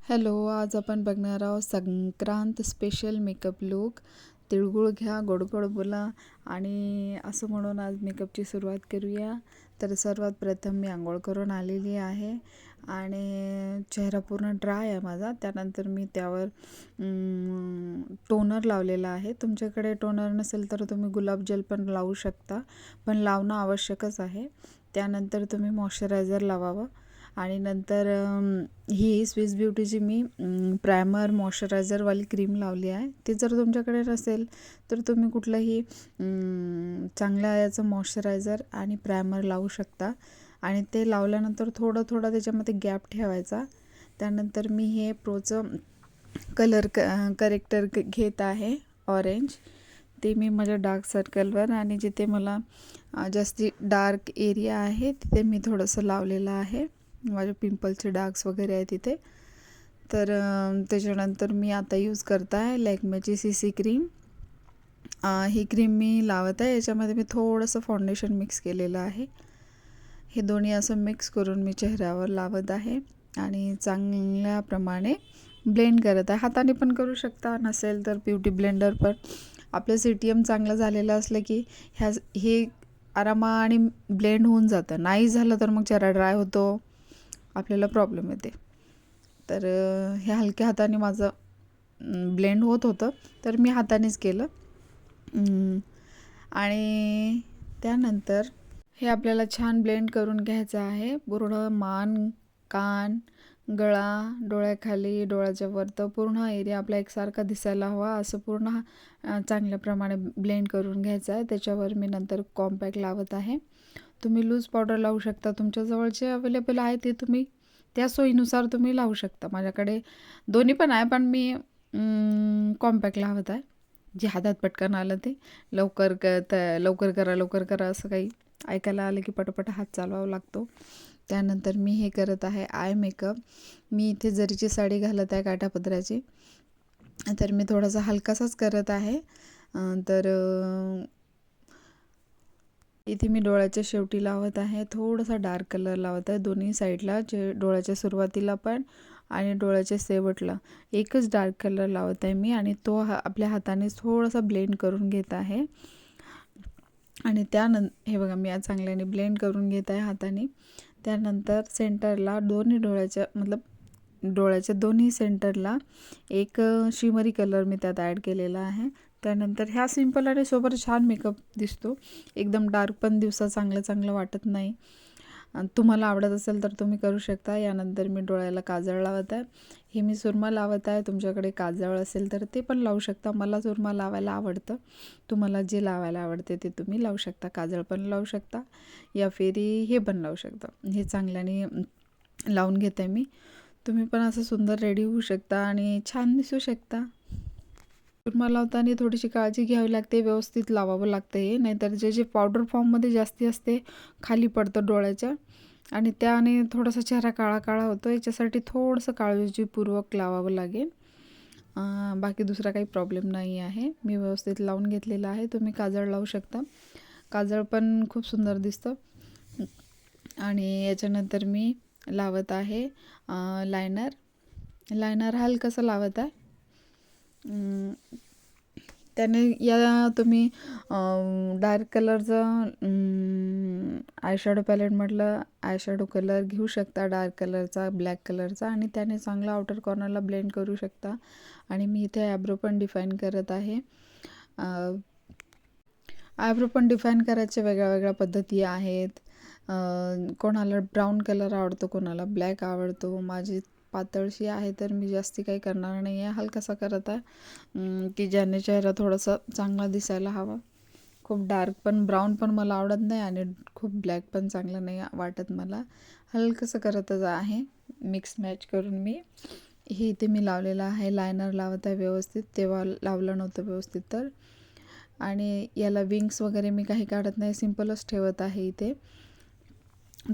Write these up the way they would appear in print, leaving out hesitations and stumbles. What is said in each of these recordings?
Hello, आज आपण बघणार आहोत संक्रांत स्पेशल मेकअप लूक. तिळगुळ घ्या, गोड गोड बोला आणि असं म्हणून आज मेकअपची सुरुवात करूया. तर सर्वात प्रथम मी आंघोळ करून आलेली आहे आणि चेहरा पूर्ण ड्राय आहे माझा. त्यानंतर मी त्यावर टोनर लावलेला आहे. तुमच्याकडे टोनर नसेल तर तुम्ही गुलाबजल पण लावू शकता, पण लावणं आवश्यकच आहे. त्यानंतर तुम्ही मॉइश्चरायझर लावावं आणि नंतर ही स्विस ब्युटीची मी प्रायमर मॉइश्चरायझरवाली क्रीम लावली आहे. ती जर तुमच्याकडे नसेल तर तुम्ही कुठलंही चांगल्या याचं मॉइश्चरायझर आणि प्रायमर लावू शकता. आणि ते लावल्यानंतर थोडं थोडं त्याच्यामध्ये गॅप ठेवायचा. त्यानंतर मी हे प्रोचं कलर करेक्टर घेत आहे ऑरेंज. ते मी माझ्या डार्क सर्कलवर आणि जिथे मला जास्ती डार्क एरिया आहे तिथे मी थोडंसं लावलेलं आहे. माझे पिंपलचे डार्क्स वगैरे आहे तिथे. तर त्याच्यानंतर मी आता यूज करत आहे लॅक्मेची CC क्रीम. ही क्रीम मी लावत आहे. याच्यामध्ये मी थोडंसं फाउंडेशन मिक्स केलेलं आहे. हे दोन्ही असं मिक्स करून मी चेहऱ्यावर लावत आहे आणि चांगल्याप्रमाणे ब्लेंड करत आहे. हाताने पण करू शकता, नसेल तर ब्युटी ब्लेंडर पण. आपलं CTM चांगलं झालेलं असलं की हे आरामाने ब्लेंड होऊन जातं. नाही झालं तर मग चेहरा ड्राय होतो, आपल्याला प्रॉब्लेम येते. तर हे हलक्या हाताने माझं ब्लेंड होत होतं, तर मी हातानेच केलं. आणि त्यानंतर हे आपल्याला छान ब्लेंड करून घ्यायचं आहे. पूर्ण मान, कान, गळा, डोळ्याखाली, डोळ्याच्या वर तर पूर्ण एरिया आपला एकसारखा दिसायला हवा असं पूर्ण चांगल्याप्रमाणे ब्लेंड करून घ्यायचं आहे. त्याच्यावर मी नंतर कॉम्पॅक्ट लावत आहे. तुम्ही लूज पावडर लावू शकता. तुमच्याजवळ जे अवेलेबल आहे ते तुम्ही त्या सोयीनुसार तुम्ही लावू शकता. माझ्याकडे दोन्ही पण आहे, पण मी कॉम्पॅक्ट लावत आहे. जे हातात पटकन आलं ते. लवकर करा असं काही ऐकायला आलं की पटापट हात चालवावा लागतो. त्यानंतर मी हे करत आहे आय मेकअप. मी इथे जरीची साडी घालत आहे काठापदराची. तर मी थोडासा हलकासाच करत आहे. तर इथे मी डोळ्याच्या शेवटी लावत आहे. थोडासा डार्क कलर लावत आहे दोन्ही साईडला, जे डोळ्याच्या सुरुवातीला पण आणि डोळ्याच्या शेवटला एकच डार्क कलर लावत आहे मी. आणि तो आपल्या हाताने थोडासा ब्लेंड करून घेत आहे. आणि हे बघा मी आज चांगल्याने ब्लेंड करून घेत आहे हाताने. त्यानंतर सेंटरला दोन्ही डोळ्याच्या दोन्ही सेंटरला एक शिमरी कलर मी त्यात ॲड केलेला आहे. त्यानंतर ह्या सिंपल आणि सोबत छान मेकअप दिसतो. एकदम डार्क पण दिवसा चांगलं वाटत नाही. तुम्हाला आवडत असेल तर तुम्ही करू शकता. यानंतर मी डोळ्याला काजळ लावत आहे. हे मी सुरमा लावत आहे. तुमच्याकडे काजळ असेल तर ते पण लावू शकता. मला सुरमा लावायला आवडतं. तुम्हाला जे लावायला आवडते ते तुम्ही लावू शकता. काजळ पण लावू शकता या फेरी हे पण लावू शकता. हे चांगल्याने लावून घेत आहे मी. तुम्ही पण असं सुंदर रेडी होऊ शकता आणि छान दिसू शकता. सुरमा लावताना थोडीशी काळजी घ्यावी लागते, व्यवस्थित लावावं लागतं हे. नाहीतर जे पावडर फॉर्ममध्ये जास्ती असते खाली पडतं डोळ्याच्या आणि त्याने थोडासा चेहरा काळा काळा होतो. याच्यासाठी थोडंसं काळजीपूर्वक लावावं लागेल. बाकी दुसरा काही प्रॉब्लेम नाही आहे. मी व्यवस्थित लावून घेतलेला आहे. तुम्ही काजळ लावू शकता. काजळ पण खूप सुंदर दिसतं. आणि याच्यानंतर मी लावत आहे लायनर हलकंसं लावत आहे. त्याने या तुम्ही डार्क कलरचं आयशॅडो पॅलेट म्हटलं आयशॅडो कलर घेऊ शकता, डार्क कलरचा, ब्लॅक कलरचा, आणि त्याने चांगला आउटर कॉर्नरला ब्लेंड करू शकता. आणि मी इथे आयब्रो पण डिफाईन करत आहे. आयब्रो पण डिफाईन करायच्या वेगळ्या पद्धती आहेत. कोणाला ब्राऊन कलर आवडतो, कोणाला ब्लॅक आवडतो. माझी पातळशी आहे तर मी जास्ती काही करणार नाही आहे. हलकासा करत आहे की ज्याने चेहरा थोडासा चांगला दिसायला हवा. खूप डार्क पण ब्राऊन पण मला आवडत नाही आणि खूप ब्लॅक पण चांगलं नाही वाटत मला. हलकंसं करतच आहे मिक्स मॅच करून मी. हे इथे मी लावलेलं आहे. लायनर लावत आहे व्यवस्थित. तेव्हा लावलं नव्हतं व्यवस्थित तर. आणि याला विंग्स वगैरे मी काही काढत नाही, सिंपलच ठेवत आहे इथे.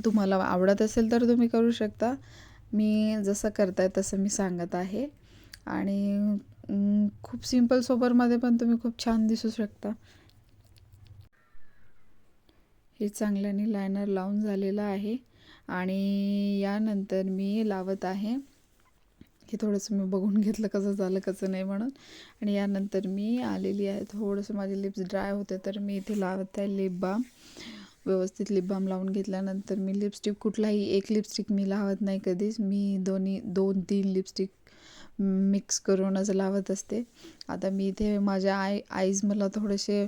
तुम्हाला आवडत असेल तर तुम्ही करू शकता. मी जसं करताय तसं मी सांगत आहे. आणि खूप सिंपल सोबरमध्ये पण तुम्ही खूप छान दिसू शकता. हे चांगल्याने लायनर लावून झालेलं आहे. आणि यानंतर मी लावत आहे हे थोडंसं मी बघून घेतलं कसं झालं कसं नाही म्हणून. आणि यानंतर मी आलेली आहे, थोडंसं माझे लिप्स ड्राय होते तर मी इथे लावत आहे लिप बाम. व्यवस्थित लिप बाम लावून घेतल्यानंतर मी लिपस्टिक कुठलाही एक लिपस्टिक मी लावत नाही कधीच. मी 2-3 लिपस्टिक मिक्स करूनच लावत असते. आता मी इथे माझ्या आईज मला थोडेसे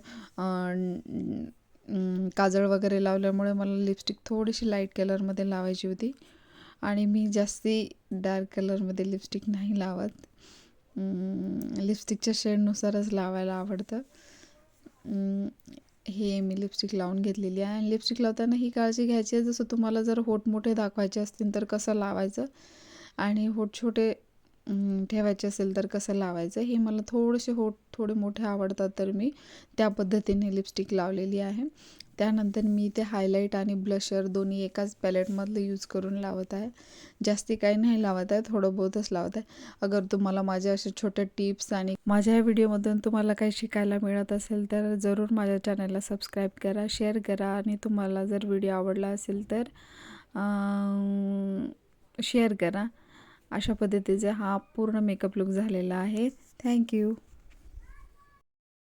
काजळ वगैरे लावल्यामुळे मला लिपस्टिक थोडीशी लाईट कलरमध्ये लावायची होती आणि मी जास्ती डार्क कलरमध्ये लिपस्टिक नाही लावत. लिपस्टिकच्या शेडनुसारच लावायला आवडतं. हे मी लिपस्टिक लावून घेतलेली आहे. आणि लिपस्टिक लावताना ही काळजी घ्यायची आहे, जसं तुम्हाला जर होठ मोठे दाखवायचे असतील तर कसं लावायचं आणि होठ छोटे ठेवायचे असेल तर कसं लावायचं. हे मला थोडेसे होठ थोडे मोठे आवडतात तर मी त्या पद्धतीने लिपस्टिक लावलेली आहे. त्यानंतर मी इथे हायलाईट आणि ब्लशर दोन्ही एकाच पॅलेटमधलं यूज करून लावत आहे. जास्ती काही नाही लावत आहे, थोडं बहुतच लावत आहे. अगर तुम्हाला माझ्या अशा छोट्या टिप्स आणि माझ्या या व्हिडिओमधून तुम्हाला काही शिकायला मिळत असेल तर जरूर माझ्या चॅनलला सबस्क्राईब करा, शेअर करा आणि तुम्हाला जर व्हिडिओ आवडला असेल तर शेअर करा. अशा पद्धतीचा हा पूर्ण मेकअप लुक झालेला आहे. थँक्यू.